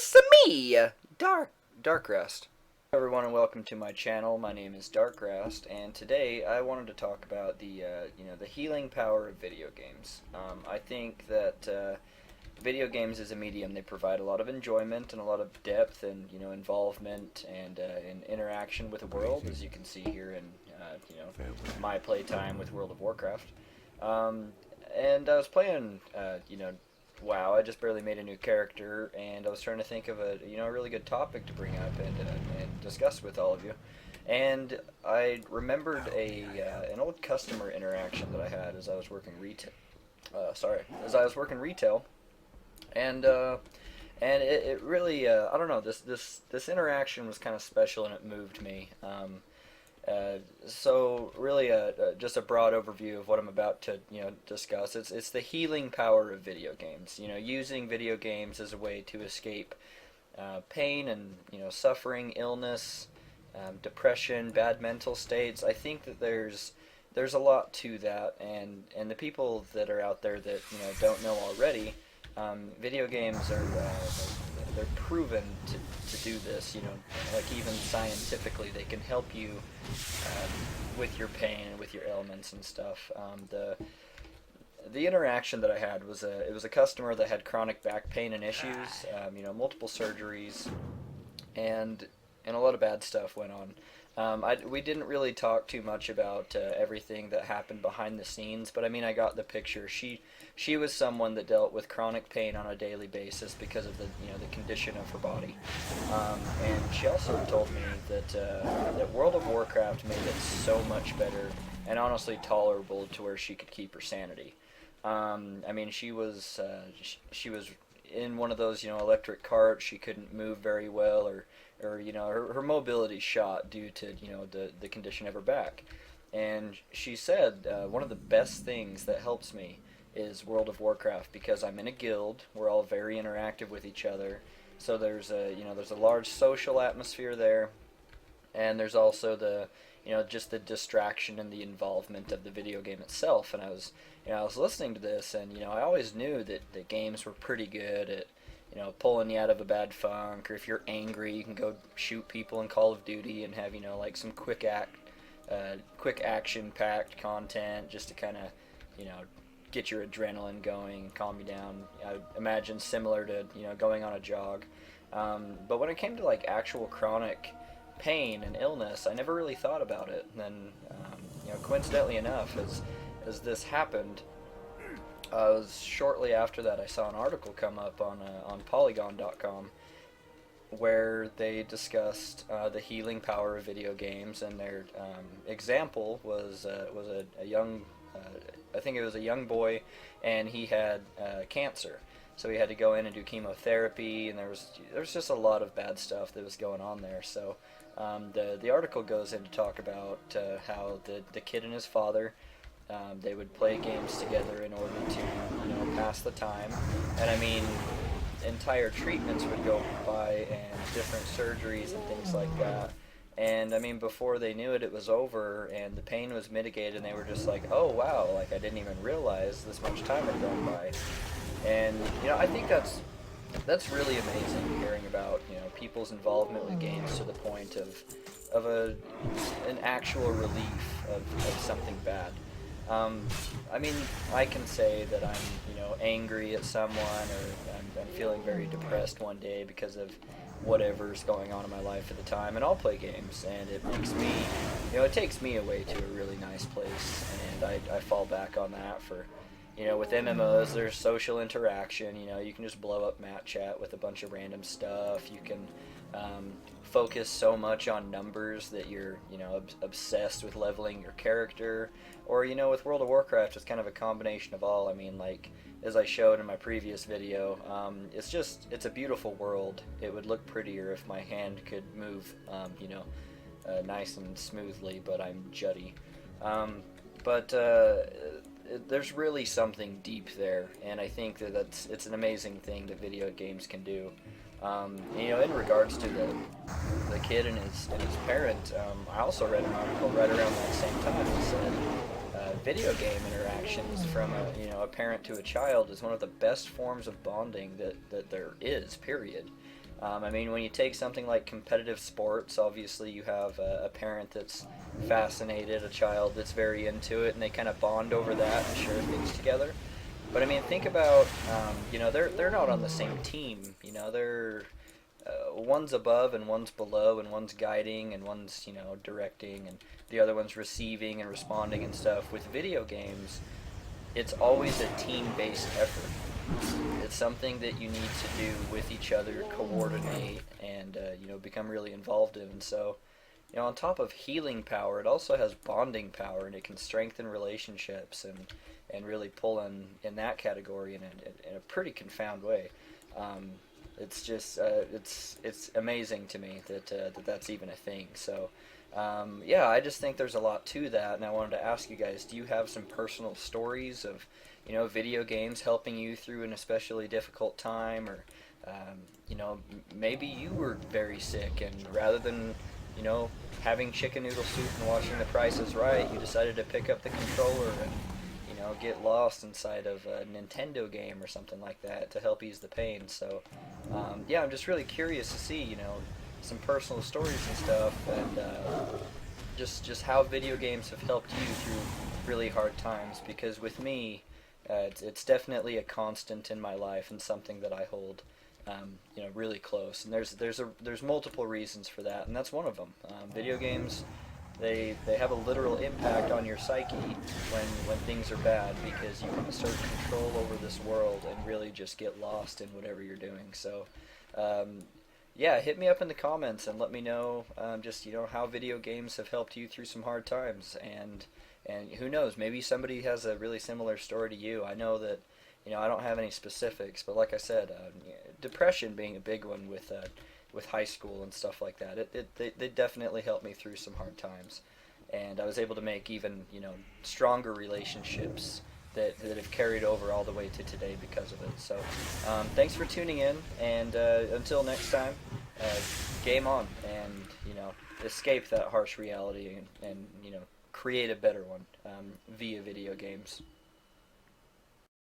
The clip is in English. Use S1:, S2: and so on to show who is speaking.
S1: It's me, Darkrest. Hello everyone and welcome to my channel. My name is Darkrest, and today I wanted to talk about the healing power of video games. I think that video games as a medium, they provide a lot of enjoyment and a lot of depth and involvement and interaction with the world, as you can see here in my playtime with World of Warcraft. And I was playing WoW. I just barely made a new character, and I was trying to think of a really good topic to bring up and discuss with all of you. And I remembered an old customer interaction that I had as I was working retail. And it really I don't know, this interaction was kind of special and it moved me. So really, just a broad overview of what I'm about to discuss. It's the healing power of video games. Using video games as a way to escape pain and suffering, illness, depression, bad mental states. I think that there's a lot to that, and the people that are out there that don't know already, video games are they're proven to do this. Like even scientifically, they can help you with your pain and with your ailments and stuff. The interaction that I had was it was a customer that had chronic back pain and issues, multiple surgeries, and a lot of bad stuff went on. We didn't really talk too much about everything that happened behind the scenes, but I mean, I got the picture. She was someone that dealt with chronic pain on a daily basis because of the condition of her body, and she also told me that World of Warcraft made it so much better and honestly tolerable to where she could keep her sanity. I mean, she was in one of those electric carts. She couldn't move very well, or her mobility shot due to the condition of her back. And she said one of the best things that helps me is World of Warcraft, because I'm in a guild. We're all very interactive with each other, so there's a large social atmosphere there, and there's also the just the distraction and the involvement of the video game itself. And I was listening to this, and I always knew that the games were pretty good at pulling you out of a bad funk, or if you're angry, you can go shoot people in Call of Duty and have like some quick action-packed content just to kind of get your adrenaline going and calm you down. I imagine similar to going on a jog. But when it came to like actual chronic pain and illness, I never really thought about it. And then coincidentally enough, as this happened, was shortly after that I saw an article come up on Polygon.com where they discussed the healing power of video games, and their example was a young, I think it was a young boy, and he had cancer, so he had to go in and do chemotherapy, and there was just a lot of bad stuff that was going on there. So the article goes in to talk about how the kid and his father, they would play games together in order to pass the time. And I mean, entire treatments would go by and different surgeries and things like that. And I mean, before they knew it, it was over and the pain was mitigated, and they were just like, oh wow, like I didn't even realize this much time had gone by. And I think that's really amazing, hearing about people's involvement with games to the point of an actual relief of something bad. I mean, I can say that I'm, angry at someone, or I'm feeling very depressed one day because of whatever's going on in my life at the time, and I'll play games, and it makes me, it takes me away to a really nice place, and I fall back on that for, with MMOs, there's social interaction. You can just blow up mat chat with a bunch of random stuff. You can focus so much on numbers that you're obsessed with leveling your character, or with World of Warcraft, it's kind of a combination of all. I mean, like as I showed in my previous video, it's a beautiful world. It would look prettier if my hand could move nice and smoothly, but I'm juddy. There's really something deep there, and I think that it's an amazing thing that video games can do. In regards to the kid and his parent, I also read an article right around that same time that said video game interactions from a parent to a child is one of the best forms of bonding that there is, period. I mean, when you take something like competitive sports, obviously you have a parent that's fascinated, a child that's very into it, and they kind of bond over that and share things together. But I mean, think about, they're not on the same team. They're one's above and one's below, and one's guiding and one's directing, and the other one's receiving and responding and stuff. With video games, it's always a team-based effort. It's something that you need to do with each other, coordinate, and become really involved in. And so, on top of healing power, it also has bonding power, and it can strengthen relationships and really pull in that category in a pretty confound way. It's just it's amazing to me that that's even a thing. So. Yeah, I just think there's a lot to that, and I wanted to ask you guys: do you have some personal stories of, video games helping you through an especially difficult time, or, maybe you were very sick, and rather than, you know, having chicken noodle soup and watching The Price is Right, you decided to pick up the controller and, get lost inside of a Nintendo game or something like that to help ease the pain. So, yeah, I'm just really curious to see, some personal stories and stuff, and just how video games have helped you through really hard times. Because with me, it's definitely a constant in my life and something that I hold, really close. And there's multiple reasons for that, and that's one of them. Video games, they have a literal impact on your psyche when things are bad, because you can assert control over this world and really just get lost in whatever you're doing. So. Yeah, hit me up in the comments and let me know how video games have helped you through some hard times, and who knows, maybe somebody has a really similar story to you. I know that I don't have any specifics, but like I said, depression being a big one with high school and stuff like that. They definitely helped me through some hard times, and I was able to make even stronger relationships that have carried over all the way to today because of it. So, thanks for tuning in, and until next time, game on, and escape that harsh reality, and create a better one via video games.